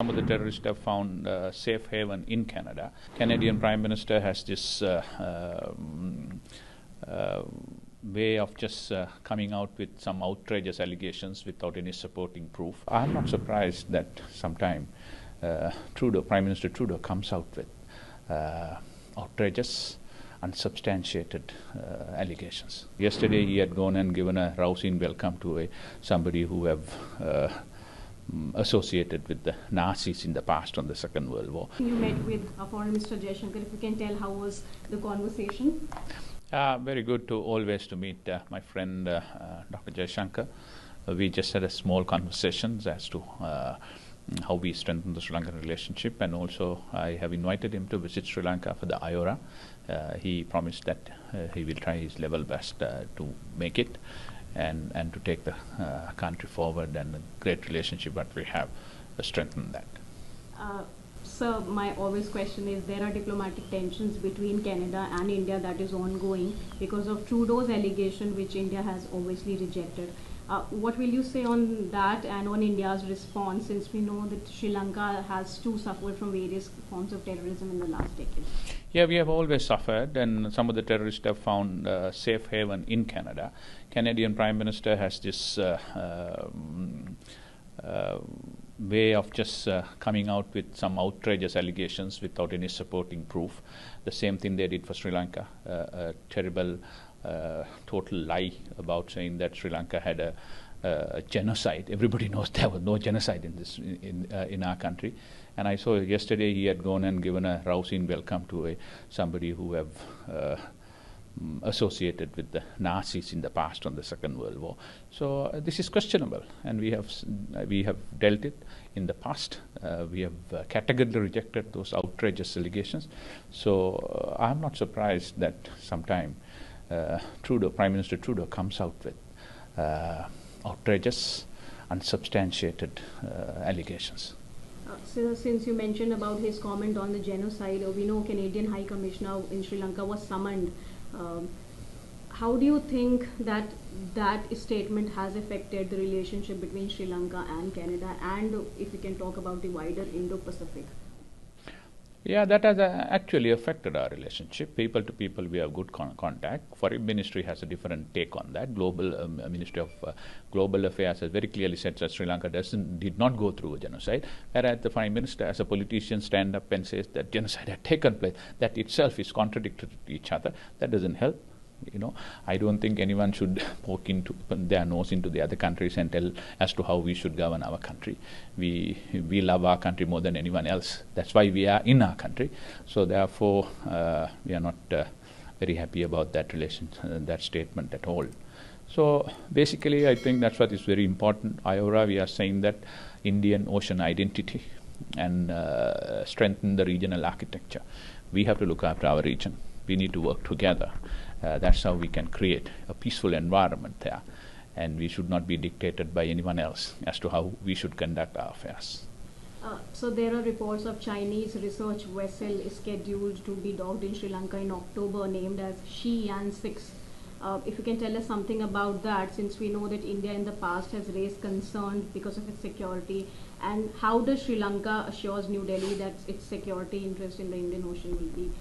some of the terrorists have found safe haven in Canada. Canadian Prime Minister has this way of just coming out with some outrageous allegations without any supporting proof. I'm not surprised that sometime Prime Minister Trudeau comes out with outrageous, unsubstantiated allegations. Yesterday he had gone and given a rousing welcome to somebody who have associated with the Nazis in the past on the Second World War. You met with Foreign Minister Jai Shankar. If you can tell, how was the conversation? Very good to meet my friend Dr Jai Shankar. We just had a small conversation as to how we strengthen the Sri Lankan relationship, and also I have invited him to visit Sri Lanka for the IORA. He promised that he will try his level best to make it and to take the country forward, and the great relationship that we have, strengthen that. Sir, my always question is, there are diplomatic tensions between Canada and India that is ongoing because of Trudeau's allegation, which India has obviously rejected. What will you say on that and on India's response, since we know that Sri Lanka has too suffered from various forms of terrorism in the last decade? Yeah, we have always suffered, and some of the terrorists have found safe haven in Canada. Canadian Prime Minister has this way of just coming out with some outrageous allegations without any supporting proof. The same thing they did for Sri Lanka, a terrible total lie about saying that Sri Lanka had a genocide. Everybody knows there was no genocide in our country. And I saw yesterday he had gone and given a rousing welcome to somebody who have associated with the Nazis in the past on the Second World War. So this is questionable, and we have dealt it in the past. We have categorically rejected those outrageous allegations. So I'm not surprised that sometime Prime Minister Trudeau comes out with outrageous, unsubstantiated allegations. So, since you mentioned about his comment on the genocide, we know Canadian High Commissioner in Sri Lanka was summoned. How do you think that statement has affected the relationship between Sri Lanka and Canada, and if you can talk about the wider Indo-Pacific? Yeah, that has actually affected our relationship. People to people, we have good contact. Foreign Ministry has a different take on that. Global Ministry of Global Affairs has very clearly said that Sri Lanka did not go through a genocide. Whereas the Prime Minister, as a politician, stand up and says that genocide had taken place. That itself is contradictory to each other. That doesn't help. You know, I don't think anyone should poke their nose into the other countries and tell as to how we should govern our country. We love our country more than anyone else. That's why we are in our country. So therefore, we are not very happy about that that statement at all. So basically, I think that's what is very important. IORA, we are saying that Indian Ocean identity and strengthen the regional architecture. We have to look after our region. We need to work together. That's how we can create a peaceful environment there, and we should not be dictated by anyone else as to how we should conduct our affairs. So there are reports of Chinese research vessel scheduled to be docked in Sri Lanka in October, named as Xi'an 6. If you can tell us something about that, since we know that India in the past has raised concerns because of its security, and how does Sri Lanka assures New Delhi that its security interest in the Indian Ocean will be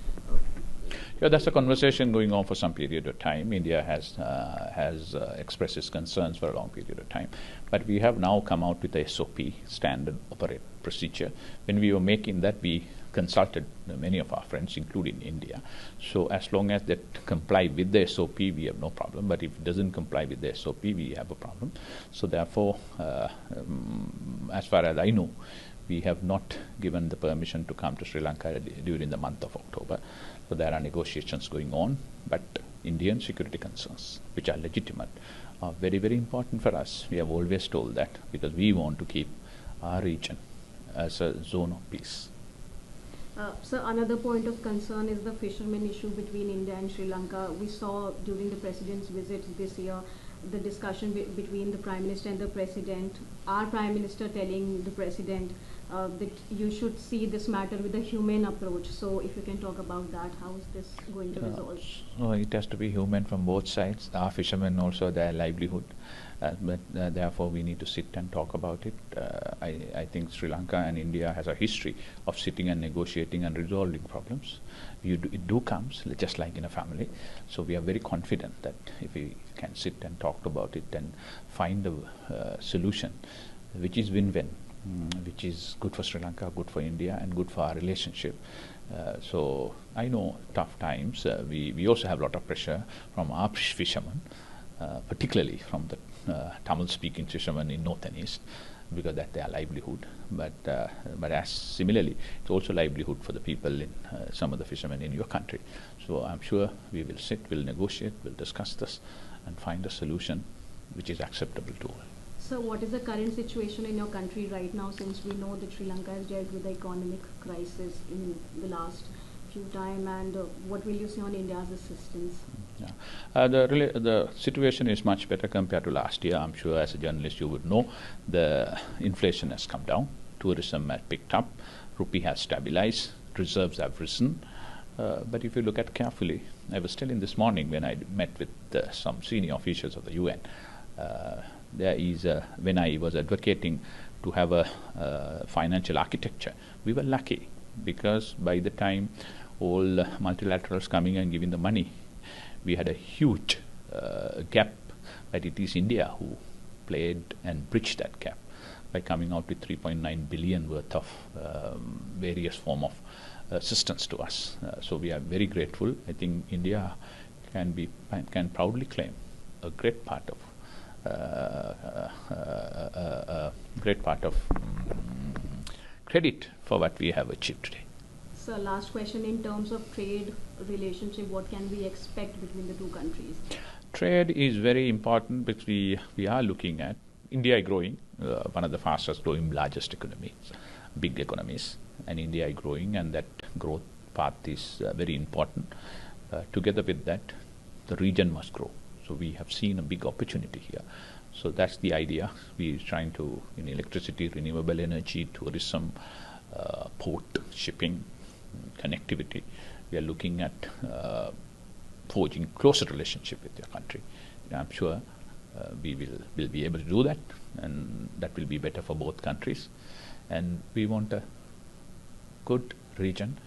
Yeah, that's a conversation going on for some period of time. India has expressed its concerns for a long period of time, but we have now come out with a SOP, standard operating procedure. When we were making that, we consulted many of our friends, including India. So as long as they comply with the SOP, we have no problem. But if it doesn't comply with the SOP, we have a problem. So therefore, as far as I know, we have not given the permission to come to Sri Lanka during the month of October. So there are negotiations going on, but Indian security concerns, which are legitimate, are very, very important for us. We have always told that, because we want to keep our region as a zone of peace. So another point of concern is the fishermen issue between India and Sri Lanka. We saw during the President's visit this year the discussion between the Prime Minister and the President, our Prime Minister telling the President that you should see this matter with a humane approach. So if you can talk about that, how is this going to resolve? It has to be human from both sides. Our fishermen also, their livelihood. But therefore we need to sit and talk about it. I think Sri Lanka and India has a history of sitting and negotiating and resolving problems. It comes just like in a family. So we are very confident that if we can sit and talk about it and find a solution which is win-win, which is good for Sri Lanka, good for India, and good for our relationship. So I know tough times. We also have a lot of pressure from our fishermen, particularly from the Tamil-speaking fishermen in north and east, because that's their livelihood. But as similarly, it's also livelihood for the people in some of the fishermen in your country. So I'm sure we will sit, we'll negotiate, we'll discuss this, and find a solution which is acceptable to all. So what is the current situation in your country right now, since we know that Sri Lanka has dealt with the economic crisis in the last few time, and what will you say on India's assistance? Yeah. The situation is much better compared to last year. I'm sure as a journalist you would know the inflation has come down, tourism has picked up, rupee has stabilized, reserves have risen. But if you look at carefully, I was telling this morning when I met with some senior officials of the UN, there is when I was advocating to have a financial architecture, we were lucky because by the time all multilaterals coming and giving the money, we had a huge gap, but it is India who played and bridged that gap by coming out with 3.9 billion worth of various form of assistance to us. So we are very grateful. I think India can proudly claim a great part of credit for what we have achieved today. So last question, in terms of trade relationship, what can we expect between the two countries? Trade is very important because we are looking at India growing, one of the fastest growing largest economies, big economies, and India is growing, and that growth path is very important. Together with that, the region must grow. So we have seen a big opportunity here. So that's the idea. We are trying to, in electricity, renewable energy, tourism, port, shipping, connectivity. We are looking at forging closer relationship with your country. I'm sure we will be able to do that, and that will be better for both countries. And we want a good region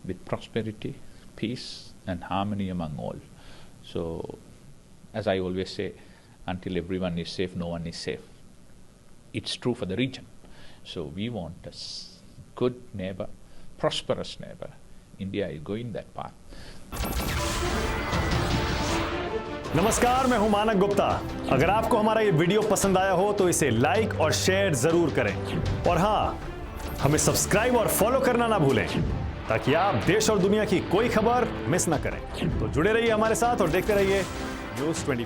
with prosperity, peace, and harmony among all. So, as I always say, until everyone is safe, no one is safe. It's true for the region. So we want a good neighbor, prosperous neighbor. India is going that path. नमस्कार, मैं हूं मानक गुप्ता। अगर आपको हमारा ये video पसंद आया हो तो इसे लाइक और शेयर जरूर करें, और हाँ, हमें सब्सक्राइब और फॉलो करना ना भूलें ताकि आप देश और दुनिया की कोई खबर मिस ना करें। तो जुड़े रहिए हमारे साथ और देखते रहिए News24।